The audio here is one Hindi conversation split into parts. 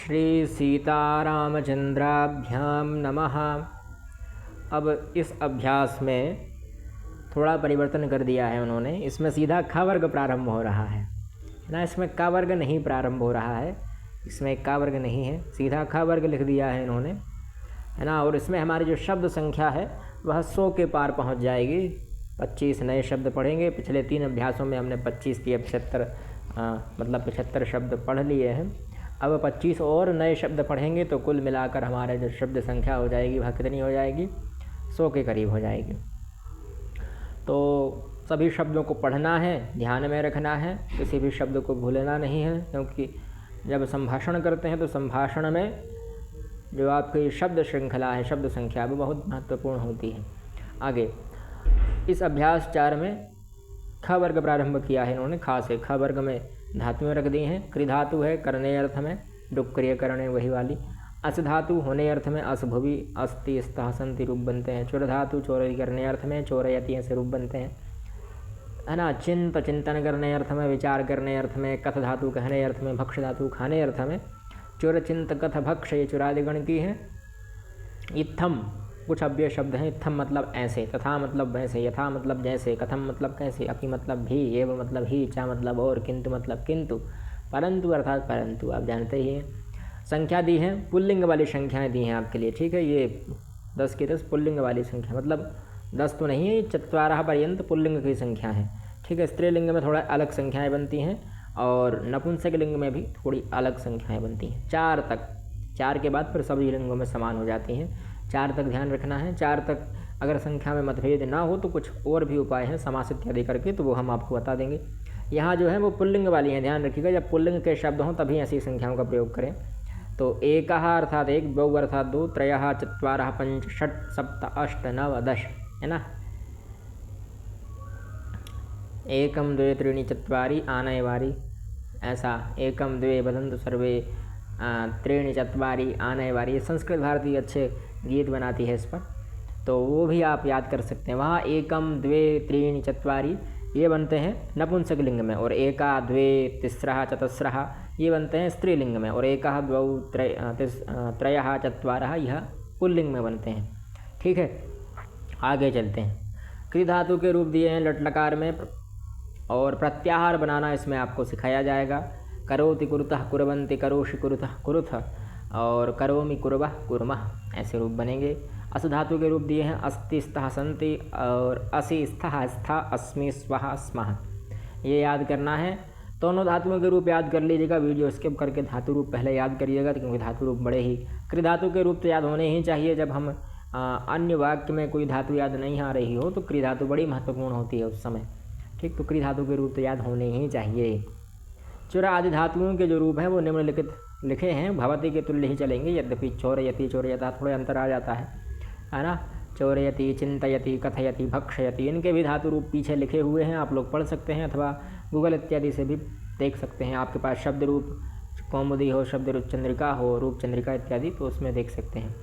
श्री सीतारामचंद्राभ्याम नमः। अब इस अभ्यास में थोड़ा परिवर्तन कर दिया है उन्होंने। इसमें सीधा ख वर्ग प्रारंभ हो रहा है ना, इसमें क वर्ग नहीं प्रारंभ हो रहा है, इसमें क वर्ग नहीं है, सीधा ख वर्ग लिख दिया है इन्होंने, है ना। और इसमें हमारी जो शब्द संख्या है वह 100 के पार पहुंच जाएगी। 25 नए शब्द पढ़ेंगे। पिछले 3 अभ्यासों में हमने 25 के 75 शब्द पढ़ लिए हैं। अब 25 और नए शब्द पढ़ेंगे तो कुल मिलाकर हमारे जो शब्द संख्या हो जाएगी वह कितनी हो जाएगी, 100 के करीब हो जाएगी। तो सभी शब्दों को पढ़ना है, ध्यान में रखना है, किसी भी शब्द को भूलना नहीं है, क्योंकि जब संभाषण करते हैं तो संभाषण में जो आपकी शब्द श्रृंखला है, शब्द संख्या, वो बहुत महत्वपूर्ण होती है। आगे इस अभ्यास 4 में ख वर्ग प्रारंभ किया है इन्होंने। खा से ख वर्ग में धातुएं रख दी हैं। कृ धातु है करने अर्थ में, डुक्रिय करने वही वाली। अस धातु होने अर्थ में, अस भुवि अस्ति स्तः संति रूप बनते हैं। चुर धातु चोरी करने अर्थ में, चोरयति ऐसे रूप बनते हैं, है ना। चिंत चिंतन करने अर्थ में, विचार करने अर्थ में। कथ धातु कहने अर्थ में, भक्ष धातु खाने अर्थ में। चुर चिंत कथ भक्ष ये चुरादिगण की है। इत्थम कुछ अव्यय शब्द हैं। इत्थम मतलब ऐसे, तथा मतलब वैसे, यथा मतलब जैसे, कथम मतलब कैसे, अपि मतलब भी, एव मतलब ही, चा मतलब और, किंतु मतलब किंतु, परंतु अर्थात परंतु, आप जानते ही हैं। संख्या दी है, पुल्लिंग वाली संख्याएं दी हैं आपके लिए, ठीक है। ये 10 की 10 पुल्लिंग वाली संख्या, मतलब 10 तो नहीं है, 4 पर्यंत पुल्लिंग की संख्या है, ठीक है। स्त्रीलिंग में थोड़ा अलग संख्याएँ बनती हैं और नपुंसक लिंग में भी थोड़ी अलग संख्याएँ बनती हैं। 4 तक, 4 के बाद फिर सभी लिंगों में समान हो जाती हैं। 4 तक ध्यान रखना है। 4 तक अगर संख्या में मतभेद ना हो तो कुछ और भी उपाय हैं समास इत्यादि करके, तो वो हम आपको बता देंगे। यहाँ जो है वो पुल्लिंग वाली हैं, ध्यान रखिएगा। जब पुल्लिंग के शब्द हों तभी ऐसी संख्याओं का प्रयोग करें। तो एकः अर्थात 1, द्वौ अर्थात 2, त्रयः 4 5 6 7 8 9 10, है ना। 1 2 3 4 आनय वारी, ऐसा 1 2 वदन्तु सर्वे 3 4 आनय वारी। संस्कृत भारती अच्छे गीत बनाती है इस पर, तो वो भी आप याद कर सकते हैं। वहाँ 1 2 3 4 ये बनते हैं नपुंसक लिंग में, और 1 2 3 4 ये बनते हैं स्त्रीलिंग में, और 1 2 3 4 यह पुल्लिंग में बनते हैं, ठीक है। आगे चलते हैं। कृ धातु के रूप दिए हैं लट लकार में, और प्रत्याहार बनाना इसमें आपको सिखाया जाएगा। करोति कुरुतः कुर्वन्ति, करोषि कुरुतः कुरुथ, और करोमि कुर्वः कुर्मः, ऐसे रूप बनेंगे। अस धातु के रूप दिए हैं अस्ति स्तः संति, और असि स्तः स्था अस्मि स्वः स्मः, ये याद करना है। दोनों धातुओं के रूप याद कर लीजिएगा, वीडियो स्किप करके धातु रूप पहले याद करिएगा, क्योंकि धातु रूप बड़े ही। कृ धातु के रूप तो याद होने ही चाहिए। जब हम अन्य वाक्य में कोई धातु याद नहीं आ रही हो तो कृ धातु बड़ी महत्वपूर्ण होती है उस समय, ठीक। तो कृ धातु के रूप तो याद होने ही चाहिए। चुर आदि धातुओं के जो रूप हैं वो निम्नलिखित लिखे हैं, भवती के तुल्य ही चलेंगे। यद्यपि चोरयति चोरयता थोड़े अंतर आ जाता है ना। चोरयति, चिंतयति, कथयति, भक्षयति, इनके भी धातु रूप पीछे लिखे हुए हैं, आप लोग पढ़ सकते हैं, अथवा गूगल इत्यादि से भी देख सकते हैं। आपके पास शब्द रूप कौमुदी हो, शब्द रूप चंद्रिका हो, रूप चंद्रिका इत्यादि, तो उसमें देख सकते हैं।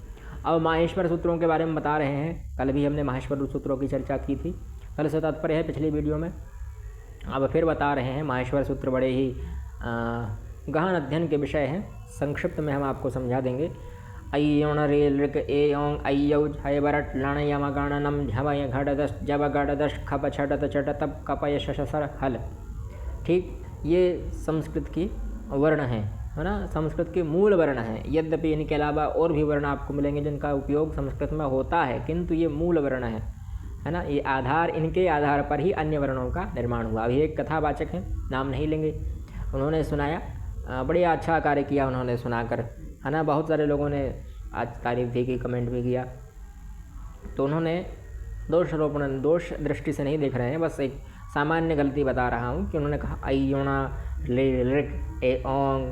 अब माहेश्वर सूत्रों के बारे में बता रहे हैं। कल भी हमने माहेश्वर सूत्रों की चर्चा की थी, कल से तात्पर्य है पिछली वीडियो में। अब फिर बता रहे हैं। माहेश्वर सूत्र बड़े ही गहन अध्ययन के विषय हैं, संक्षिप्त में हम आपको समझा देंगे। अय्योण रेल ऋक ए ओंग अय्यौज हय वरट लण यम गणनम झवय घट दश जब गड दश खप छटत चट तप कपय शशसर हल, ठीक। ये संस्कृत की वर्ण है ना, संस्कृत के मूल वर्ण हैं। यद्यपि इनके अलावा और भी वर्ण आपको मिलेंगे जिनका उपयोग संस्कृत में होता है, किंतु ये मूल वर्ण है ना। ये आधार, इनके आधार पर ही अन्य वर्णों का निर्माण हुआ। अभी एक कथावाचक हैं, नाम नहीं लेंगे, उन्होंने सुनाया, बड़ी अच्छा कार्य किया उन्होंने सुनाकर, है ना। बहुत सारे लोगों ने आज तारीफ भी की, कमेंट भी किया। तो उन्होंने दोषारोपण, दोष दृष्टि से नहीं देख रहे हैं, बस एक सामान्य गलती बता रहा हूँ कि उन्होंने कहा अय्योणा ऋक ए ओंग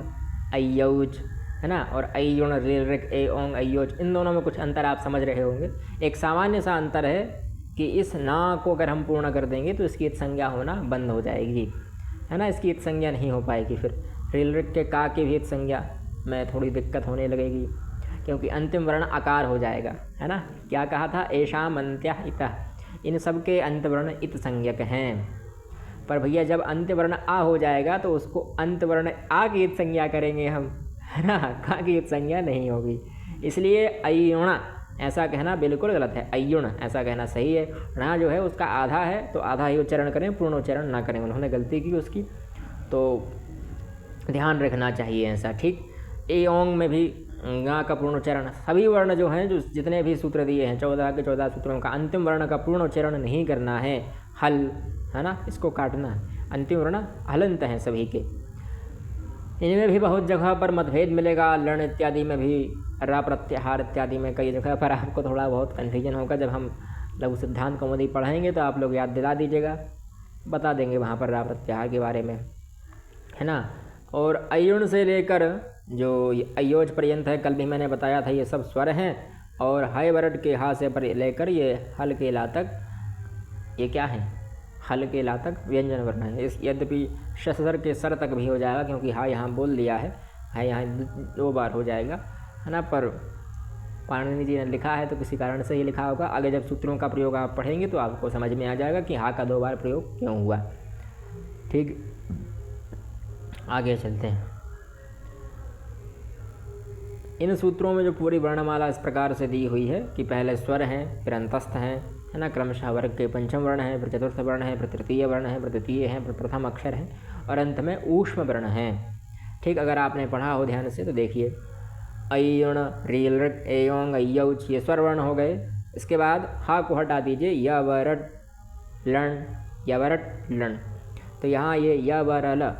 अय्यौज, है ना, और अय्योण ऋक ए ओंग अय्योज, इन दोनों में कुछ अंतर आप समझ रहे होंगे। एक सामान्य सा अंतर है कि इस ना को अगर हम पूर्ण कर देंगे तो इसकी इत संज्ञा होना बंद हो जाएगी, है ना। इसकी इत संज्ञा नहीं हो पाएगी। फिर ऋक के का की भी इत संज्ञा में थोड़ी दिक्कत होने लगेगी, क्योंकि अंतिम वर्ण आकार हो जाएगा, है ना। क्या कहा था, ऐशाम अंत्यः इतः, इन सब के अंत वर्ण इत संज्ञक हैं। पर भैया जब अंत वर्ण आ हो जाएगा तो उसको अंत वर्ण आ की इत संज्ञा करेंगे हम, है ना, का की संज्ञा नहीं होगी। इसलिए अयुण ऐसा कहना बिल्कुल गलत है, अयुण ऐसा कहना सही है। णा जो है उसका आधा है तो आधा ही उच्चारण करें, पूर्ण उच्चारण ना करें। उन्होंने गलती की उसकी, तो ध्यान रखना चाहिए ऐसा, ठीक। एओंग में भी गा का पूर्ण उच्चारण, सभी वर्ण जो हैं, जो जितने भी सूत्र दिए हैं 14 के 14 सूत्रों का अंतिम वर्ण का पूर्ण उच्चारण नहीं करना है। हल, है ना, इसको काटना है। अंतिम वर्ण हलंत हैं सभी के। इनमें भी बहुत जगह पर मतभेद मिलेगा। लर्ण इत्यादि में भी, रा प्रत्याहार इत्यादि में कई जगह पर आपको थोड़ा बहुत कन्फ्यूजन होगा। जब हम लघु सिद्धांत कौमुदी पढ़ाएंगे तो आप लोग याद दिला दीजिएगा, बता देंगे वहाँ पर रा प्रत्याहार के बारे में, है ना। और अयुण से लेकर जो अयोज पर्यंत है, कल भी मैंने बताया था, ये सब स्वर हैं। और हाय वरट के हा से पर लेकर ये हल के ला तक, ये क्या है, हल के ला तक व्यंजन वर्ण है। इस यद्यपि शसर के सर तक भी हो जाएगा, क्योंकि हा यहाँ बोल दिया है, हा यहाँ 2 बार हो जाएगा, है ना। पर पाणिनि जी ने लिखा है तो किसी कारण से ही लिखा होगा। आगे जब सूत्रों का प्रयोग आप पढ़ेंगे तो आपको समझ में आ जाएगा कि हा का 2 बार प्रयोग क्यों हुआ, ठीक। आगे चलते हैं। इन सूत्रों में जो पूरी वर्णमाला इस प्रकार से दी हुई है कि पहले स्वर हैं, फिर अंतस्थ हैं, है ना, क्रमशः वर्ग के पंचम वर्ण है, फिर चतुर्थ वर्ण है, फिर तृतीय वर्ण है, फिर तृतीय है, फिर प्रथम अक्षर है, और अंत में ऊष्म वर्ण है, ठीक। अगर आपने पढ़ा हो ध्यान से तो देखिए, अयुण, रील, एयोंग, अयौच, ये स्वर वर्ण हो गए। इसके बाद हा को हटा दीजिए, य वरट लण, यवरट लण, तो यहाँ ये य वर ल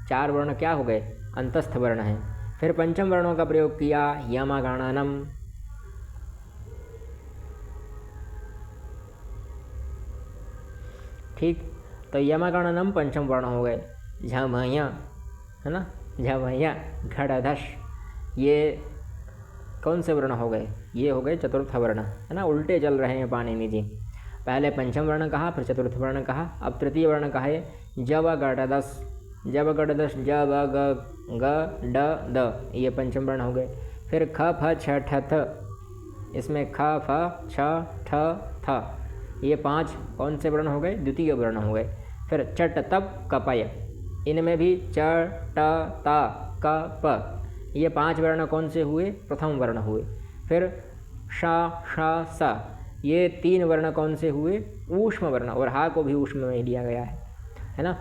4 वर्ण क्या हो गए, अंतस्थ वर्ण हैं। फिर पंचम वर्णों का प्रयोग किया, यमागणनम, ठीक। तो यमागणनम पंचम वर्ण हो गए। झमय, है ना, झमय, घड़धश, ये कौन से वर्ण हो गए, ये हो गए चतुर्थ वर्ण, है ना। उल्टे चल रहे हैं पाणिनि जी, पहले पंचम वर्ण कहा, फिर चतुर्थ वर्ण कहा, अब तृतीय वर्ण कहा है जब गड़दस, जब गड़दश, जब ग ड द, ये पंचम वर्ण हो गए। फिर ख फ छ ठ थ, इसमें ख फ छ ठ थ, ये 5 कौन से वर्ण हो गए, द्वितीय वर्ण हो गए। फिर चट तप कपय, इनमें भी च ट त क प, ये 5 वर्ण कौन से हुए, प्रथम वर्ण हुए। फिर श श स, ये 3 वर्ण कौन से हुए, ऊष्म वर्ण, और हा को भी ऊष्म में लिया गया है ना।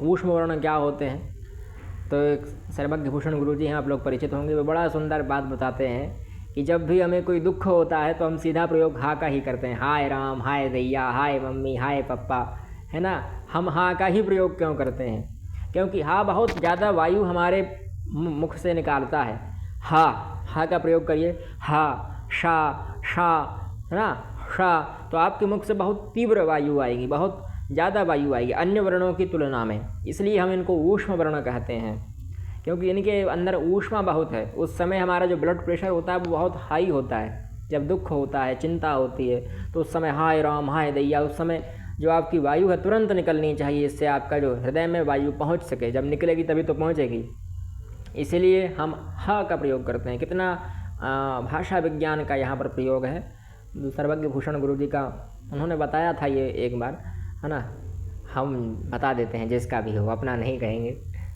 ऊष्म वर्ण क्या होते हैं, तो एक सर्वज्ञ भूषण गुरु जी हैं, आप लोग परिचित होंगे। वो बड़ा सुंदर बात बताते हैं कि जब भी हमें कोई दुख होता है तो हम सीधा प्रयोग हा का ही करते हैं। हाय राम, हाय दैया, हाय मम्मी, हाय पप्पा, है ना। हम हा का ही प्रयोग क्यों करते हैं, क्योंकि हा बहुत ज़्यादा वायु हमारे मुख से निकालता है। हा का प्रयोग करिए, हा, शा, शा, है ना, शा, तो आपके मुख से बहुत तीव्र वायु आएगी, बहुत ज़्यादा वायु आएगी अन्य वर्णों की तुलना में। इसलिए हम इनको ऊष्म वर्ण कहते हैं, क्योंकि इनके अंदर ऊष्मा बहुत है। उस समय हमारा जो ब्लड प्रेशर होता है वो बहुत हाई होता है। जब दुख होता है, चिंता होती है, तो उस समय हाय राम, हाय दैया, उस समय जो आपकी वायु है तुरंत निकलनी चाहिए, इससे आपका जो हृदय में वायु पहुँच सके। जब निकलेगी तभी तो पहुँचेगी, इसीलिए हम हा का प्रयोग करते हैं। कितना भाषा विज्ञान का यहाँ पर प्रयोग है। सर्वज्ञ भूषण गुरु जी का उन्होंने बताया था ये एक बार, है ना। हम बता देते हैं, जिसका भी हो, अपना नहीं कहेंगे,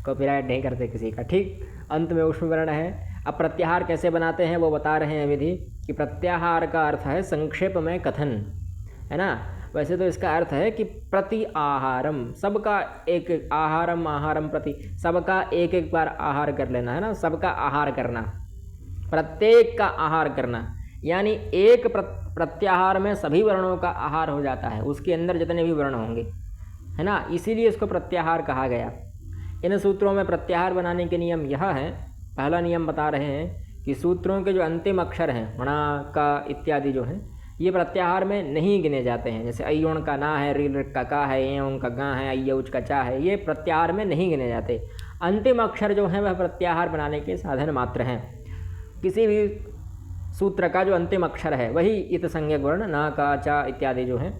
कॉपीराइट नहीं करते किसी का, ठीक। अंत में ऊष्म वर्ण है। अब प्रत्याहार कैसे बनाते हैं वो बता रहे हैं विधि, कि प्रत्याहार का अर्थ है संक्षेप में कथन, है ना। वैसे तो इसका अर्थ है कि प्रति आहारम, सबका एक एक, आहारम आहारम प्रति, सबका एक एक बार आहार कर लेना, है ना, सबका आहार करना, प्रत्येक का आहार करना, यानी एक प्रत्याहार में सभी वर्णों का आहार हो जाता है, उसके अंदर जितने भी वर्ण होंगे, है ना, इसीलिए इसको प्रत्याहार कहा गया। इन सूत्रों में प्रत्याहार बनाने के नियम यह है। पहला नियम बता रहे हैं कि सूत्रों के जो अंतिम अक्षर हैं, णा, का इत्यादि जो हैं, ये प्रत्याहार में नहीं गिने जाते हैं। जैसे अयोण का ना है, रील का का है, एयों का गा है, अयौच का चा है, ये प्रत्याहार में नहीं गिने जाते। अंतिम अक्षर जो हैं वह प्रत्याहार बनाने के साधन मात्र हैं। किसी भी सूत्र का जो अंतिम अक्षर है वही इत संज्ञक वर्ण, ना, का, चा इत्यादि जो हैं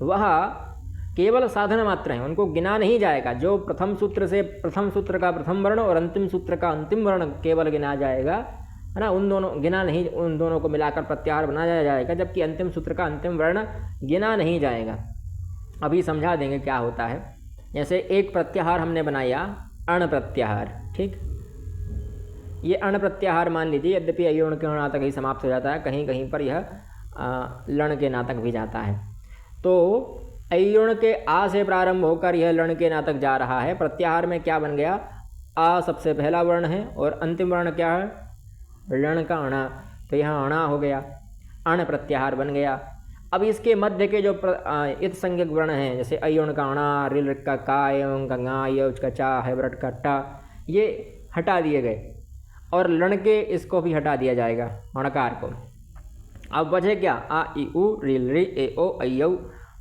वह केवल साधन मात्र हैं, उनको गिना नहीं जाएगा। जो प्रथम सूत्र से प्रथम सूत्र का प्रथम वर्ण और अंतिम सूत्र का अंतिम वर्ण केवल गिना जाएगा, है ना, उन दोनों गिना नहीं, उन दोनों को मिलाकर प्रत्याहार बनाया जाएगा, जबकि अंतिम सूत्र का अंतिम वर्ण गिना नहीं जाएगा। अभी समझा देंगे क्या होता है। जैसे एक प्रत्याहार हमने बनाया अण प्रत्याहार, ठीक, ये अण प्रत्याहार मान लीजिए, यद्यपि अयोण के अणा तक ही समाप्त हो जाता है, कहीं कहीं पर यह लण के ना तक भी जाता है। तो अयोण के आ से प्रारंभ होकर यह लण के ना तक जा रहा है। प्रत्याहार में क्या बन गया, आ सबसे पहला वर्ण है और अंतिम वर्ण क्या है, लण का अणा, तो यहाँ अणा हो गया, अण प्रत्याहार बन गया। अब इसके मध्य के जो इत संज्ञक वर्ण हैं, जैसे अयोण का अणा, रिल का का, एवं का गा, यौज का चा, हैब्रट का टा, ये हटा दिए गए और लण के इसको भी हटा दिया जाएगा, अणकार को। अब बचे क्या, आ ई उ रिल रि ए ओ ऐ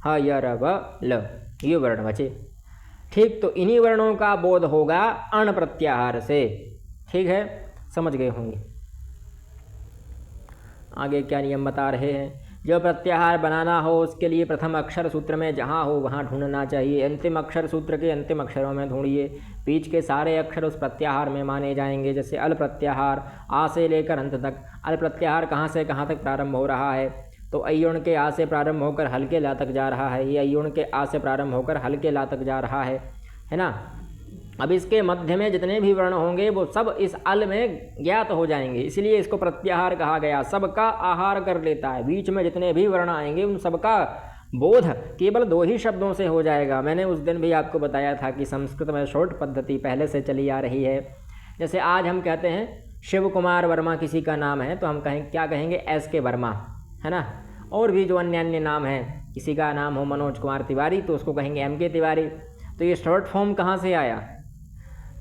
ह य र व ल, ये वर्ण बचे। ठीक, तो इन्हीं वर्णों का बोध होगा अण प्रत्याहार से। ठीक है, समझ गए होंगे। आगे क्या नियम बता रहे हैं, जो प्रत्याहार बनाना हो उसके लिए प्रथम अक्षर सूत्र में जहाँ हो वहाँ ढूंढना चाहिए। अंतिम अक्षर सूत्र के अंतिम अक्षरों में ढूंढिए। बीच के सारे अक्षर उस प्रत्याहार में माने जाएंगे। जैसे अल प्रत्याहार आ से लेकर अंत तक। अल प्रत्याहार कहाँ से कहाँ तक प्रारंभ हो रहा है, तो अयोण के आ से प्रारंभ होकर हल्के ला तक जा रहा है। ये अयोण के आ से प्रारंभ होकर हल्के ला तक जा रहा है ना। अब इसके मध्य में जितने भी वर्ण होंगे वो सब इस अल में ज्ञात हो जाएंगे, इसलिए इसको प्रत्याहार कहा गया। सबका आहार कर लेता है, बीच में जितने भी वर्ण आएंगे उन सबका बोध केवल 2 ही शब्दों से हो जाएगा। मैंने उस दिन भी आपको बताया था कि संस्कृत में शॉर्ट पद्धति पहले से चली आ रही है। जैसे आज हम कहते हैं शिव कुमार वर्मा किसी का नाम है, तो हम क्या कहेंगे, एस के वर्मा, है ना। और भी जो अन्य अन्य नाम हैं, किसी का नाम हो मनोज कुमार तिवारी तो उसको कहेंगे एम के तिवारी। तो ये शॉर्ट फॉर्म कहाँ से आया,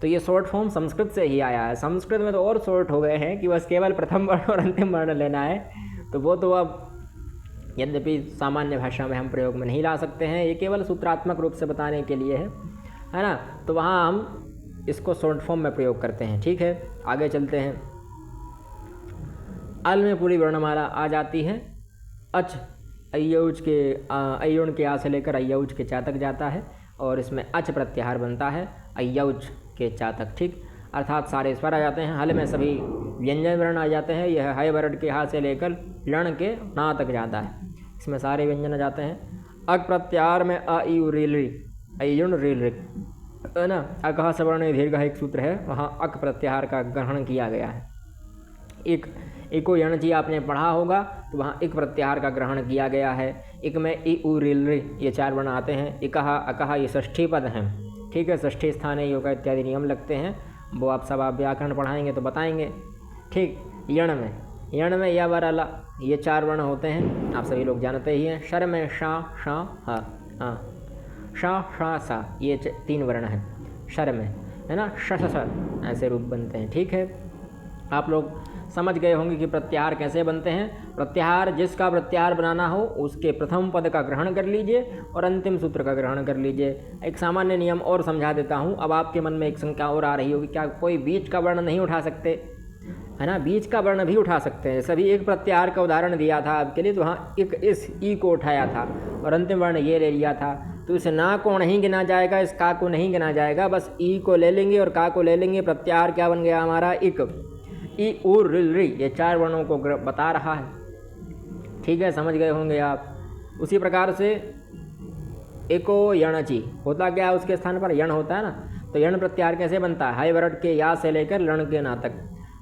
तो ये शॉर्ट फॉर्म संस्कृत से ही आया है। संस्कृत में तो और शॉर्ट हो गए हैं कि बस केवल प्रथम वर्ण और अंतिम वर्ण लेना है, तो वो तो अब यद्यपि सामान्य भाषा में हम प्रयोग में नहीं ला सकते हैं, ये केवल सूत्रात्मक रूप से बताने के लिए है ना। तो वहाँ हम इसको शॉर्ट फॉर्म में प्रयोग करते हैं। ठीक है, आगे चलते हैं। अल में पूरी वर्णमाला आ जाती है। अच अयौज के अयोण के आ से लेकर अयौज के चा तक जाता है और इसमें अच प्रत्याहार बनता है अयौज के चा तक। ठीक, अर्थात सारे स्वर आ जाते हैं। हल में सभी व्यंजन वर्ण आ जाते हैं। यह है वर्ण के हा से लेकर लण के ना तक जाता है, इसमें सारे व्यंजन आ जाते हैं। अक प्रत्याहार में अ ई उ रिल रि अयोण रिल रि, है ना। अकह सवर्ण दीर्घ एक सूत्र है, वहाँ अक प्रत्याहार का ग्रहण किया गया है। इको यण जी आपने पढ़ा होगा, तो वहाँ इक प्रत्याहार का ग्रहण किया गया है। इक में ई उ रिल रि ये 4 वर्ण आते हैं। इकहा अकहा ये षष्ठी पद हैं। ठीक है, षष्ठी स्थाने योग इत्यादि नियम लगते हैं, वो आप सब आप व्याकरण पढ़ाएंगे तो बताएंगे। ठीक, यण में या वर अला ये 4 वर्ण होते हैं, आप सभी लोग जानते ही हैं। शर में शा शा हा हाँ, शा शा सा ये 3 वर्ण हैं शर में, है ना। श ऐसे रूप बनते हैं। ठीक है, आप लोग समझ गए होंगे कि प्रत्याहार कैसे बनते हैं। प्रत्याहार जिसका प्रत्याहार बनाना हो उसके प्रथम पद का ग्रहण कर लीजिए और अंतिम सूत्र का ग्रहण कर लीजिए। एक सामान्य नियम और समझा देता हूँ। अब आपके मन में एक शंका और आ रही होगी, क्या कोई बीच का वर्ण नहीं उठा सकते, है ना। बीच का वर्ण भी उठा सकते हैं। सभी एक प्रत्याहार का उदाहरण दिया था आपके लिए, तो वहाँ एक इस ई को उठाया था और अंतिम वर्ण ये ले लिया था, तो इस ना को नहीं गिना जाएगा, इस का को नहीं गिना जाएगा, बस ई को ले लेंगे और का को ले लेंगे। प्रत्याहार क्या बन गया हमारा, इक। ई उ रिल रि ये 4 वर्णों को बता रहा है। ठीक है, समझ गए होंगे आप। उसी प्रकार से एको यणची होता क्या है, उसके स्थान पर यण होता है ना। तो यण प्रत्याहार कैसे बनता है, हाय वर्ण के या से लेकर लण के ना तक।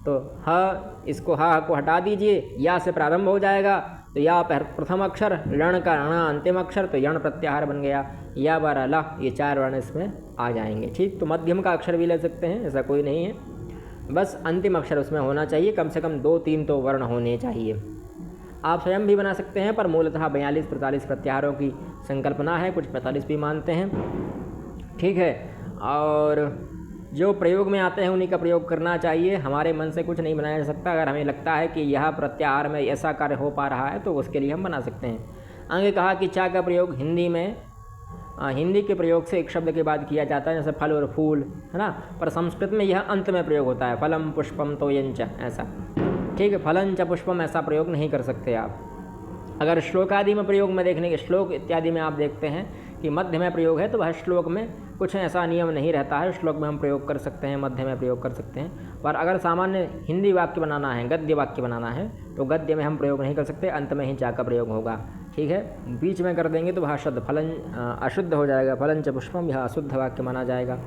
तो ह इसको हा को हटा दीजिए, या से प्रारंभ हो जाएगा, तो या प्रथम अक्षर, लण का णा अंतिम अक्षर, तो यण प्रत्याहार बन गया। या वर ला ये 4 वर्ण इसमें आ जाएंगे। ठीक, तो मध्यम का अक्षर भी ले सकते हैं, ऐसा कोई नहीं है, बस अंतिम अक्षर उसमें होना चाहिए। कम से कम 2-3 तो वर्ण होने चाहिए। आप स्वयं भी बना सकते हैं, पर मूलतः 42-45 प्रत्याहारों की संकल्पना है, कुछ 45 भी मानते हैं। ठीक है, और जो प्रयोग में आते हैं उन्हीं का प्रयोग करना चाहिए। हमारे मन से कुछ नहीं बनाया जा सकता। अगर हमें लगता है कि यह प्रत्याहार में ऐसा कार्य हो पा रहा है तो उसके लिए हम बना सकते हैं। आगे कहा कि चा का प्रयोग हिंदी के प्रयोग से एक शब्द के बाद किया जाता है, जैसे फल और फूल, है ना। पर संस्कृत में यह अंत में प्रयोग होता है, फलम पुष्पम तोयंच ऐसा। ठीक है, फलंच पुष्पम ऐसा प्रयोग नहीं कर सकते आप। अगर श्लोक आदि में प्रयोग में देखने के श्लोक इत्यादि में आप देखते हैं कि मध्य में प्रयोग है, तो वह श्लोक में कुछ ऐसा नियम नहीं रहता है। श्लोक में हम प्रयोग कर सकते हैं, मध्य में प्रयोग कर सकते हैं। पर अगर सामान्य हिंदी वाक्य बनाना है, गद्य वाक्य बनाना है, तो गद्य में हम प्रयोग नहीं कर सकते, अंत में ही चा का प्रयोग होगा। ठीक है, बीच में कर देंगे तो वह शुद्ध फलन अशुद्ध हो जाएगा। फलंच पुष्पम यह अशुद्ध वाक्य माना जाएगा।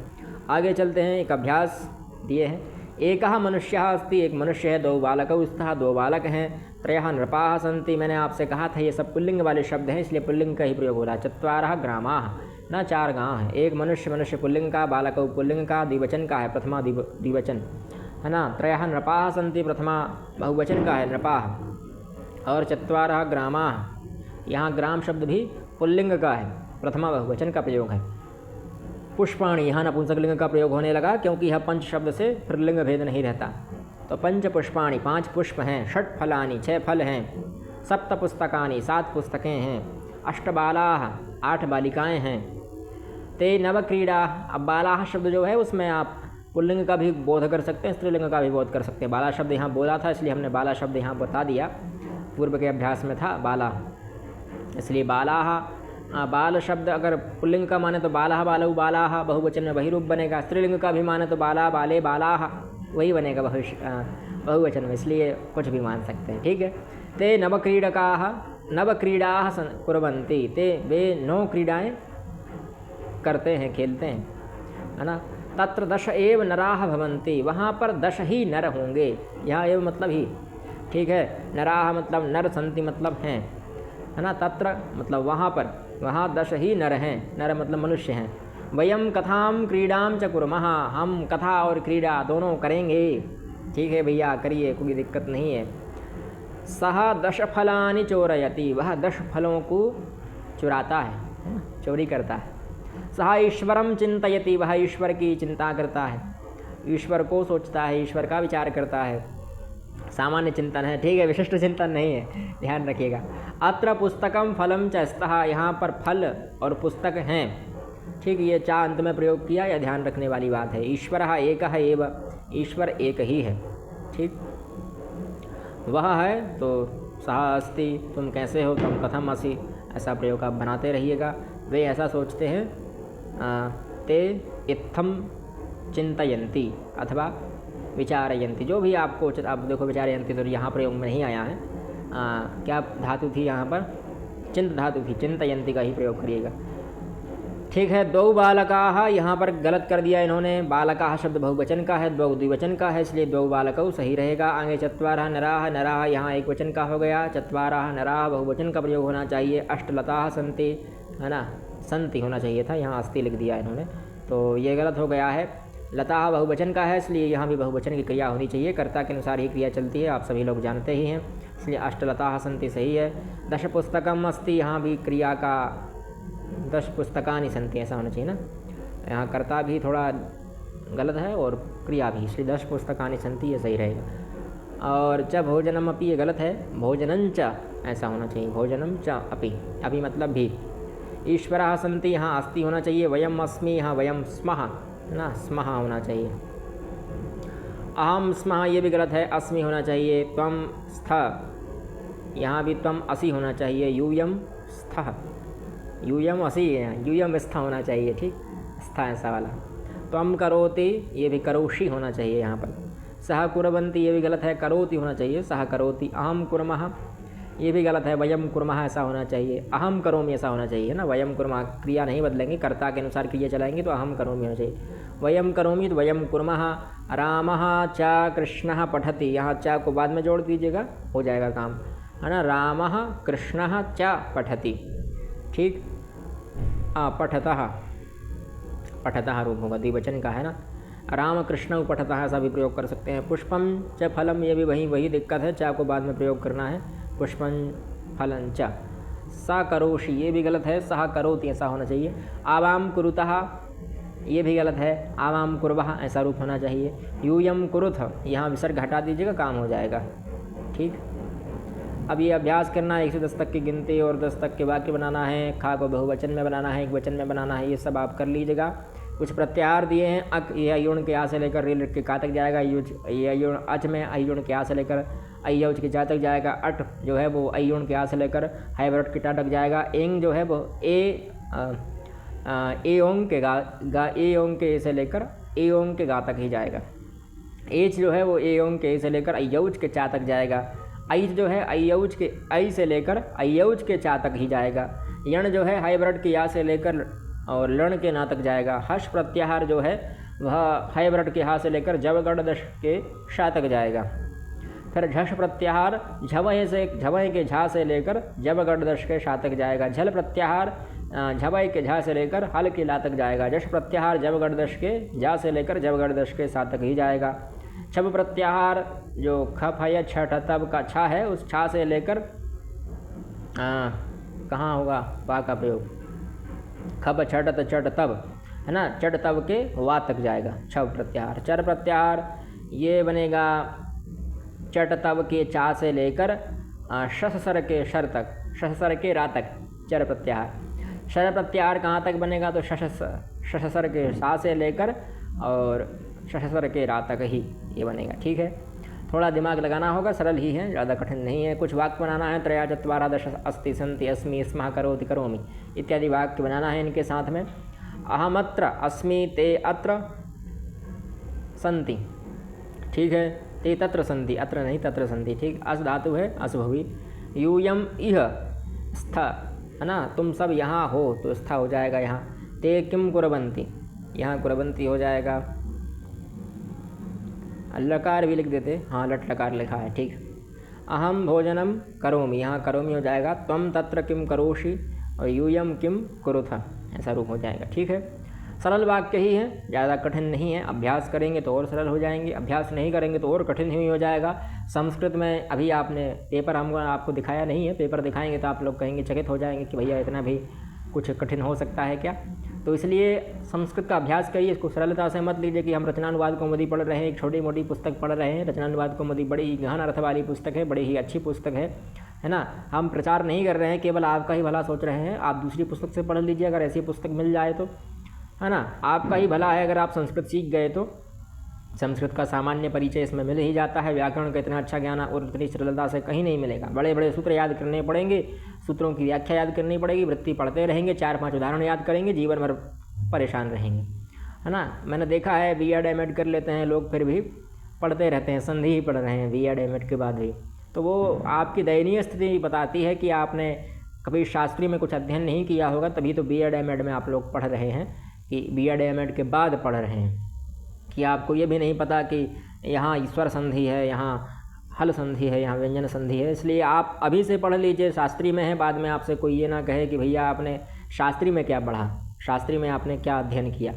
आगे चलते हैं, एक अभ्यास दिए हैं एकः मनुष्यः अस्ति, एक मनुष्य है, दो बालकौ स्तः, दो बालक हैं, त्रयः नृपाः सन्ति। मैंने आपसे कहा था ये सब पुल्लिंग वाले शब्द हैं, इसलिए पुल्लिंग का ही प्रयोग हो रहा है। चत्वारः ग्रामाः, ना 4 गाँव हैं। एक मनुष्य पुल्लिंग का, बालकौ पुल्लिंग का, द्विवचन का है, प्रथमा द्विवचन है ना। त्रयः नृपाः सन्ति, प्रथमा बहुवचन का है नृपाः। और चत्वारः ग्रामाः, यहाँ ग्राम शब्द भी पुल्लिंग का है, प्रथमा बहुवचन का प्रयोग है। पुष्पाणि, यहाँ नपुंसकलिंग का प्रयोग होने लगा क्योंकि यह पंच शब्द से फिर लिंग भेद नहीं रहता। तो पंच पुष्पाणि, 5 पुष्प हैं। षट् फलानि, 6 फल हैं। सप्त पुस्तकानि, 7 पुस्तकें हैं। अष्ट बालाः, 8 बालिकाएं हैं। ते नव क्रीड़ा, अब बालाः शब्द जो है उसमें आप पुल्लिंग का भी बोध कर सकते हैं, स्त्रीलिंग का भी बोध कर सकते हैं। बाला शब्द यहाँ बोला था इसलिए हमने बाला शब्द यहाँ बता दिया, पूर्व के अभ्यास में था बाला, इसलिए बालाः। बाल शब्द अगर पुल्लिंग का माने तो बालाः बालौ बालाः, बहुवचन में वही रूप बनेगा। स्त्रीलिंग का भी माने तो बाला बाले बालाः, वही बनेगा बहुवचन में, इसलिए कुछ भी मान सकते हैं। ठीक है। ते नवक्रीडकाः, नवक्रीडाः कुर्वन्ति, ते वे 9 क्रीडाएँ करते हैं, खेलते हैं, है ना। तत्र 10 एव नराः भवन्ति, वहाँ पर 10 ही नर होंगे। यहाँ एव मतलब ही, ठीक है। नराः मतलब नर, सन्ति मतलब हैं, है ना। तत्र मतलब वहाँ पर, वहाँ 10 ही नर हैं, नर मतलब मनुष्य हैं। वयम कथाम क्रीडाम च कुर्मः, हम कथा और क्रीड़ा दोनों करेंगे। ठीक है भैया, करिए, कोई दिक्कत नहीं है। सह 10 फलानि चोरयति, वह 10 फलों को चुराता है ना, चोरी करता है। सह ईश्वरम चिंतयति, वह ईश्वर की चिंता करता है, ईश्वर को सोचता है, ईश्वर का विचार करता है। सामान्य चिंतन है, ठीक है, विशिष्ट चिंतन नहीं है, ध्यान रखिएगा। अत्र पुस्तकम फलम च स्तः, यहाँ पर फल और पुस्तक हैं। ठीक, ये चा अंत में प्रयोग किया, यह ध्यान रखने वाली बात है। ईश्वरः एकः एव, ईश्वर एक ही है। ठीक, वह है तो सः अस्ति, तुम कैसे हो, तुम कथम असि, ऐसा प्रयोग आप बनाते रहिएगा। वे ऐसा सोचते हैं। ते इत्थम चिंतयन्ति अथवा विचारयन्ति, जो भी आपको, आप देखो विचारयन्ति तो यहाँ प्रयोग में नहीं आया है। क्या धातु थी यहाँ पर, चिंत धातु थी, चिंतयन्ति का ही प्रयोग करिएगा। ठीक है। 2 बालकाः, यहाँ पर गलत कर दिया इन्होंने, बालकाः शब्द बहुवचन का है, 2 द्विवचन का है, इसलिए 2 बालकौ सही रहेगा। आगे चत्वारः नराः, नराः यहाँ एक वचन का हो गया, चत्वारः नराः बहुवचन का प्रयोग होना चाहिए। अष्टलताः सन्ति, है ना, सन्ति होना चाहिए था, यहाँ अस्ति लिख दिया इन्होंने, तो ये गलत हो गया है। लताः बहुवचन का है, इसलिए यहाँ भी बहुवचन की क्रिया होनी चाहिए, कर्ता के अनुसार ही क्रिया चलती है, आप सभी लोग जानते ही हैं, इसलिए अष्टलताः सन्ति सही है। 10 पुस्तकम अस्ति, यहाँ भी क्रिया का 10 पुस्तकानि सन्ति ऐसा होना चाहिए ना, यहाँ कर्ता भी थोड़ा गलत है और क्रिया भी, इसलिए 10 पुस्तकानि सन्ति, ये सही रहेगा। और च भोजनम अपि, ये गलत है, भोजनं च ऐसा होना चाहिए, भोजनम च अपि, अभी मतलब भी। ईश्वरः सन्ति, यहाँ अस्ति होना चाहिए। वयम अस्मि, यहाँ वयम स्मः ना, स्मः होना चाहिए। अहम स्मः, ये भी गलत है, अस्मि होना चाहिए। त्वम स्थ, यहाँ भी त्वम असि होना चाहिए। यूयम स्थ, यूयम असि, यूयम स्थ होना चाहिए। ठीक, स्थ ऐसा वाला। त्वम करोति, ये भी करोषि होना चाहिए यहाँ पर। सह कुर्वन्ति, ये भी गलत है, करोति होना चाहिए, सह करोति। अहम कुर्मः, ये भी गलत है, वयम कुर्मः ऐसा होना चाहिए। अहम करोमि ऐसा होना चाहिए ना, वयम कुर्मः, क्रिया नहीं बदलेंगे, कर्ता के अनुसार क्रिया चलाएंगे, तो अहम करोमि होना चाहिए। वयम करोमि तो वयम कुर्मः। रामः च कृष्णः पठति, यहाँ च को बाद में जोड़ दीजिएगा, हो जाएगा काम, है ना। रामः कृष्णः च पठति। ठीक, पठतः, पठतः रूप होगा, द्विवचन का है ना। राम कृष्ण पठतः ऐसा भी प्रयोग कर सकते हैं। पुष्पम च फलम, ये भी वही दिक्कत है, चा को बाद में प्रयोग करना है। पुष्पं फलं च। सा करोषि, ये भी गलत है, सह करोति ऐसा होना चाहिए। आवाम कुरुतः, ये भी गलत है, आवाम कुर्वः ऐसा रूप होना चाहिए। यूयम कुरुथ, यहाँ विसर्ग हटा दीजिएगा, काम हो जाएगा। ठीक, अब ये अभ्यास करना है, 1 से 10 तक की गिनती और 10 तक के वाक्य बनाना है। खा को बहुवचन में बनाना है, एकवचन में बनाना है, ये सब आप कर लीजिएगा। कुछ प्रत्याहार दिए हैं, अक, ये अयुण के आ से लेकर रे के का तक जाएगा। युज, ये अयुण, अच में अयुण के आ से लेकर अयौज के जा तक जाएगा। अट जो है वो अयुण के आ से लेकर हाइब्रिड के टा तक जाएगा। एंग जो है वो ए ओंग के गा ए ओंग के से लेकर ए ओंग के गा तक ही जाएगा। एच जो है वो ए ओंग के से लेकर अयौज के चा तक जाएगा। ऐच जो है अयौज के ऐ से लेकर अयौज के चा तक ही जाएगा। यण जो है हाइब्रिड के या से लेकर और लण के ना तक जाएगा। हर्ष प्रत्याहार जो है वह हैवरट के हा से लेकर जवगढ़ दश के शा तक जाएगा। फिर झष प्रत्याहार झवय के झा से लेकर जवगढ़ दश के शा तक जाएगा। झल प्रत्याहार झवय के झा से लेकर हल के ला तक जाएगा। जश प्रत्याहार जवगढ़ दश के झा से लेकर जवगढ़ दश के सा तक ही जाएगा। छब प्रत्याहार जो ख फय छठ तब का छा है, उस छा से लेकर कहाँ होगा पा का प्रयोग, खब छठ चट तब है ना, चट तब के वा तक जाएगा छब प्रत्याहार। चर प्रत्याहार ये बनेगा चट तब के चा से लेकर शसर के शर तक, शसर के रा तक चर प्रत्याहार। शर प्रत्याहार कहाँ तक बनेगा तो शसर के सा से लेकर और शसर के रा तक ही ये बनेगा। ठीक है, थोड़ा दिमाग लगाना होगा, सरल ही है, ज़्यादा कठिन नहीं है। कुछ वाक्य बनाना है, त्रया चत्वारा दश अस्ति सन्ति अस्मि स्मः करोति करोमि इत्यादि वाक्य बनाना है इनके साथ में। अहमत्र अस्मि ते अत्र सन्ति, ठीक है, ते तत्र सन्ति, अत्र नहीं तत्र सन्ति, ठीक। अस धातु है असभवी। यूयम इह स्थ है ना, तुम सब यहाँ हो तो स्था हो जाएगा यहाँ। ते किम कुर्वन्ति, यहाँ कुर्वन्ति हो जाएगा। लकार भी लिख देते, हाँ लट लकार लिखा है, ठीक। अहम भोजनम करोमि, यहाँ करोमि हो जाएगा। त्वम तत्र किम करोषि और यूयम किम कुरुथ, ऐसा रूप हो जाएगा। ठीक है, सरल वाक्य ही है, ज़्यादा कठिन नहीं है। अभ्यास करेंगे तो और सरल हो जाएंगे, अभ्यास नहीं करेंगे तो और कठिन ही हो जाएगा। संस्कृत में अभी आपने पेपर हमको आपको दिखाया नहीं है, पेपर दिखाएंगे तो आप लोग कहेंगे, चकित हो जाएंगे कि भैया इतना भी कुछ कठिन हो सकता है क्या। तो इसलिए संस्कृत का अभ्यास करिए, इसको सरलता से मत लीजिए कि हम रचनानुवाद कौमुदी पढ़ रहे हैं, एक छोटी मोटी पुस्तक पढ़ रहे हैं। रचनानुवाद कौमुदी बड़ी ही गहन अर्थ वाली पुस्तक है, बड़ी ही अच्छी पुस्तक है ना। हम प्रचार नहीं कर रहे हैं, केवल आपका ही भला सोच रहे हैं। आप दूसरी पुस्तक से पढ़ लीजिए अगर ऐसी पुस्तक मिल जाए तो, है ना, आपका ही भला है। अगर आप संस्कृत सीख गए तो संस्कृत का सामान्य परिचय इसमें मिल ही जाता है। व्याकरण का इतना अच्छा ज्ञान और इतनी सरलता से कहीं नहीं मिलेगा। बड़े बड़े सूत्र याद करने पड़ेंगे, सूत्रों की व्याख्या याद करनी पड़ेगी, वृत्ति पढ़ते रहेंगे, 4-5 उदाहरण याद करेंगे, जीवन भर परेशान रहेंगे, है ना। मैंने देखा है B.Ed M.Ed कर लेते हैं लोग, फिर भी पढ़ते रहते हैं, संधि ही पढ़ रहे हैं B.Ed M.Ed के बाद भी। तो वो आपकी दयनीय स्थिति बताती है कि आपने कभी शास्त्री में कुछ अध्ययन नहीं किया होगा, तभी तो B.Ed M.Ed में आप लोग पढ़ रहे हैं, कि B.Ed M.Ed के बाद पढ़ रहे हैं, कि आपको ये भी नहीं पता कि यहाँ ईश्वर संधि है, यहाँ हल संधि है, यहाँ व्यंजन संधि है। इसलिए आप अभी से पढ़ लीजिए, शास्त्री में है, बाद में आपसे कोई ये ना कहे कि भैया आपने शास्त्री में क्या पढ़ा, शास्त्री में आपने क्या अध्ययन किया।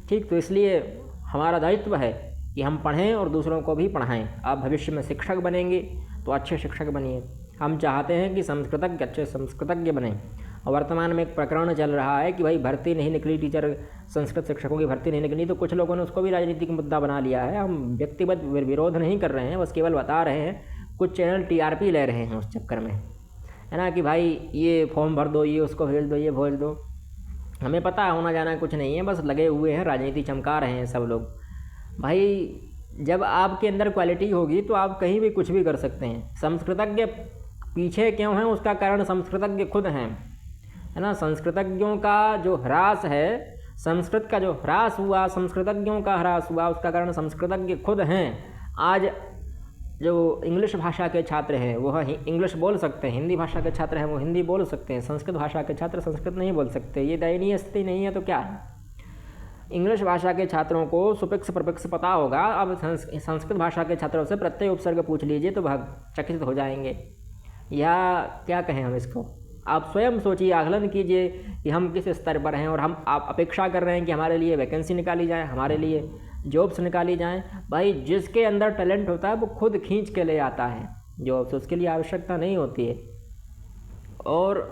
ठीक, तो इसलिए हमारा दायित्व है कि हम पढ़ें और दूसरों को भी पढ़ाएं। आप भविष्य में शिक्षक बनेंगे तो अच्छे शिक्षक बनिए। हम चाहते हैं कि संस्कृतज्ञ अच्छे संस्कृतज्ञ बनें। और वर्तमान में एक प्रकरण चल रहा है कि भाई भर्ती नहीं निकली, टीचर संस्कृत शिक्षकों की भर्ती नहीं निकली, तो कुछ लोगों ने उसको भी राजनीतिक मुद्दा बना लिया है। हम व्यक्तिगत विरोध नहीं कर रहे हैं, बस केवल बता रहे हैं। कुछ चैनल TRP ले रहे हैं उस चक्कर में, है ना, कि भाई ये फॉर्म भर दो, ये उसको भेज दो, ये भेज दो। हमें पता है होना जाना कुछ नहीं है, बस लगे हुए हैं, राजनीति चमका रहे हैं सब लोग। भाई जब आपके अंदर क्वालिटी होगी तो आप कहीं भी कुछ भी कर सकते हैं। संस्कृतज्ञ पीछे क्यों हैं, उसका कारण संस्कृतज्ञ खुद हैं, है ना। संस्कृतज्ञों का जो ह्रास है, संस्कृत का जो ह्रास हुआ, संस्कृतज्ञों का ह्रास हुआ, उसका कारण संस्कृतज्ञ खुद हैं। आज जो इंग्लिश भाषा के छात्र हैं वो इंग्लिश बोल सकते हैं, हिंदी भाषा के छात्र हैं वो हिंदी बोल सकते हैं, संस्कृत भाषा के छात्र संस्कृत नहीं बोल सकते। ये दयनीय स्थिति नहीं है तो क्या है। इंग्लिश भाषा के छात्रों को सुफिक्स प्रफिक्स पता होगा, अब संस्कृत भाषा के छात्रों से प्रत्यय उपसर्ग पूछ लीजिए तो चकित हो जाएंगे। या क्या कहें हम इसको, आप स्वयं सोचिए, आकलन कीजिए कि हम किस स्तर पर हैं और आप अपेक्षा कर रहे हैं कि हमारे लिए वैकेंसी निकाली जाए, हमारे लिए जॉब्स निकाली जाएं। भाई जिसके अंदर टैलेंट होता है वो खुद खींच के ले आता है जॉब्स, उसके लिए आवश्यकता नहीं होती है। और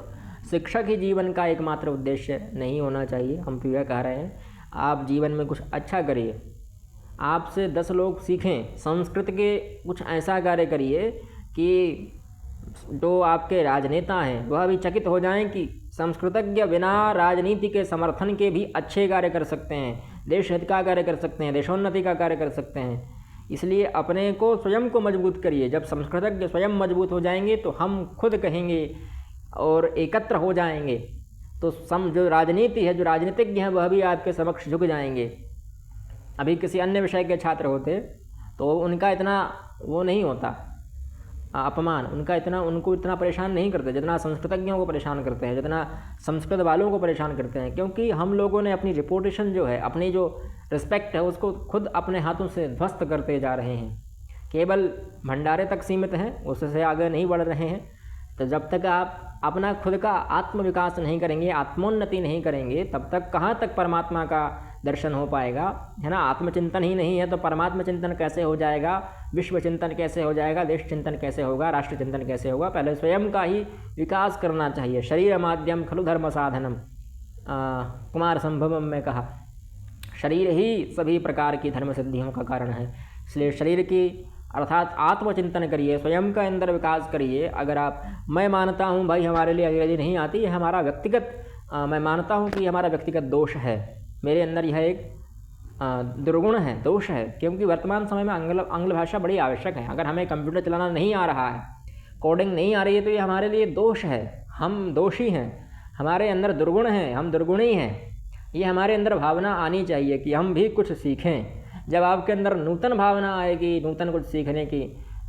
शिक्षक ही जीवन का एकमात्र उद्देश्य नहीं होना चाहिए। हम तो यह कह रहे हैं आप जीवन में कुछ अच्छा करिए, आपसे 10 लोग सीखें। संस्कृत के कुछ ऐसा कार्य करिए कि जो आपके राजनेता हैं वह भी चकित हो जाएं कि संस्कृतज्ञ बिना राजनीति के समर्थन के भी अच्छे कार्य कर सकते हैं, देश हित का कार्य कर सकते हैं, देशोन्नति का कार्य कर सकते हैं। इसलिए अपने को स्वयं को मजबूत करिए। जब संस्कृतज्ञ स्वयं मजबूत हो जाएंगे तो हम खुद कहेंगे और एकत्र हो जाएंगे तो जो राजनीति है, जो राजनीतिज्ञ हैं वह भी आपके समक्ष झुक जाएंगे। अभी किसी अन्य विषय के छात्र होते तो उनका इतना वो नहीं होता, अपमान उनको इतना परेशान नहीं करते जितना संस्कृतज्ञों को परेशान करते हैं, जितना संस्कृत वालों को परेशान करते हैं। क्योंकि हम लोगों ने अपनी रिपोर्टेशन जो है, अपनी जो रिस्पेक्ट है, उसको खुद अपने हाथों से ध्वस्त करते जा रहे हैं। केवल भंडारे तक सीमित हैं, उससे आगे नहीं बढ़ रहे हैं। तो जब तक आप अपना खुद का आत्मविकास नहीं करेंगे, आत्मोन्नति नहीं करेंगे, तब तक कहाँ तक परमात्मा का दर्शन हो पाएगा, है ना। आत्मचिंतन ही नहीं है तो परमात्मा चिंतन कैसे हो जाएगा, विश्व चिंतन कैसे हो जाएगा, देश चिंतन कैसे होगा, राष्ट्र चिंतन कैसे होगा। पहले स्वयं का ही विकास करना चाहिए। शरीर माध्यम खलु धर्म साधनम, कुमार संभवम में कहा, शरीर ही सभी प्रकार की धर्म सिद्धियों का कारण है। इसलिए शरीर की अर्थात आत्मचिंतन करिए, स्वयं का अंदर विकास करिए। अगर आप, मैं मानता हूँ भाई हमारे लिए अंग्रेजी नहीं आती, है हमारा व्यक्तिगत, मैं मानता हूँ कि हमारा व्यक्तिगत दोष है, मेरे अंदर यह एक दुर्गुण है, दोष है। क्योंकि वर्तमान समय में आंग्ल भाषा बड़ी आवश्यक है। अगर हमें कंप्यूटर चलाना नहीं आ रहा है, कोडिंग नहीं आ रही है, तो ये हमारे लिए दोष है, हम दोषी हैं, हमारे अंदर दुर्गुण हैं, हम दुर्गुणी हैं। ये हमारे अंदर भावना आनी चाहिए कि हम भी कुछ सीखें। जब आपके अंदर नूतन भावना आएगी, नूतन कुछ सीखने की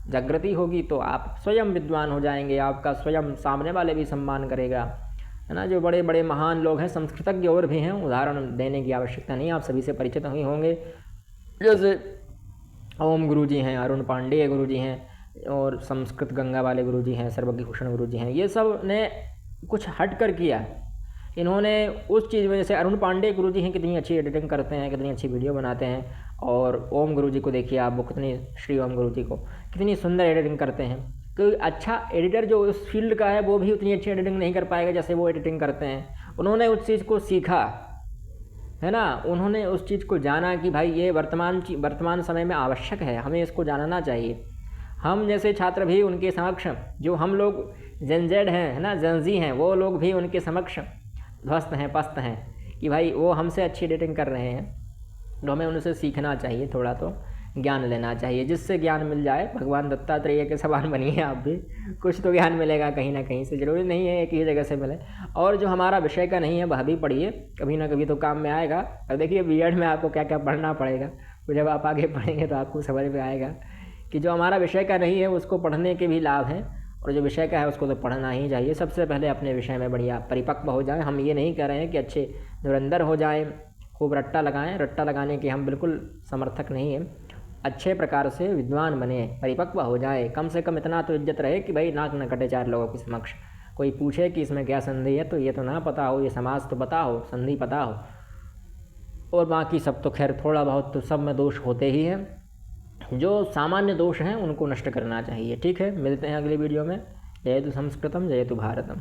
जागृति होगी, तो आप स्वयं विद्वान हो जाएंगे, आपका स्वयं सामने वाले भी सम्मान करेगा, है ना। जो बड़े बड़े महान लोग हैं, संस्कृतज्ञ और भी हैं, उदाहरण देने की आवश्यकता नहीं, आप सभी से परिचित ही होंगे। जैसे ओम गुरु जी हैं, अरुण पांडेय गुरु जी हैं, और संस्कृत गंगा वाले गुरु जी हैं, सर्वज्ञ भूषण गुरु जी हैं। ये सब ने कुछ हट कर किया, इन्होंने उस चीज़ में, जैसे अरुण पांडेय गुरु जी हैं, कितनी अच्छी एडिटिंग करते हैं, कितनी अच्छी वीडियो बनाते हैं। और ओम गुरु जी को देखिए आप, वो कितनी, श्री ओम गुरु जी को कितनी सुंदर एडिटिंग करते हैं। कोई अच्छा एडिटर जो उस फील्ड का है, वो भी उतनी अच्छी एडिटिंग नहीं कर पाएगा जैसे वो एडिटिंग करते हैं। उन्होंने उस चीज़ को सीखा, है ना, उन्होंने उस चीज़ को जाना कि भाई ये वर्तमान समय में आवश्यक है, हमें इसको जानना चाहिए। हम जैसे छात्र भी उनके समक्ष, जो हम लोग जेनजेड हैं, है ना, जेनजी हैं, वो लोग भी उनके समक्ष ध्वस्त हैं, पस्त हैं कि भाई वो हमसे अच्छी एडिटिंग कर रहे हैं, तो हमें उनसे सीखना चाहिए, थोड़ा तो ज्ञान लेना चाहिए। जिससे ज्ञान मिल जाए, भगवान दत्तात्रेय के समान बनिए आप भी, कुछ तो ज्ञान मिलेगा कहीं ना कहीं से, ज़रूरी नहीं है एक ही जगह से मिले। और जो हमारा विषय का नहीं है वह भी पढ़िए, कभी ना कभी तो काम में आएगा। और देखिए बीएड में आपको क्या क्या पढ़ना पड़ेगा, तो जब आप आगे पढ़ेंगे तो आपको समझ में आएगा कि जो हमारा विषय का नहीं है उसको पढ़ने के भी लाभ हैं, और जो विषय का है उसको तो पढ़ना ही चाहिए। सबसे पहले अपने विषय में बढ़िया परिपक्व हो जाएं। हम ये नहीं कह रहे हैं कि अच्छे धुरंधर हो जाएं, खूब रट्टा लगाएं, रट्टा लगाने के हम बिल्कुल समर्थक नहीं हैं। अच्छे प्रकार से विद्वान बने, परिपक्व हो जाए, कम से कम इतना तो इज्जत रहे कि भाई नाक न कटे चार लोगों के समक्ष। कोई पूछे कि इसमें क्या संधि है तो ये तो ना पता हो, ये समाज तो पता हो, संधि पता हो, और बाकी सब तो खैर थोड़ा बहुत तो सब में दोष होते ही हैं। जो सामान्य दोष हैं उनको नष्ट करना चाहिए। ठीक है, मिलते हैं अगली वीडियो में। जयतु संस्कृतम, जयतु भारतम।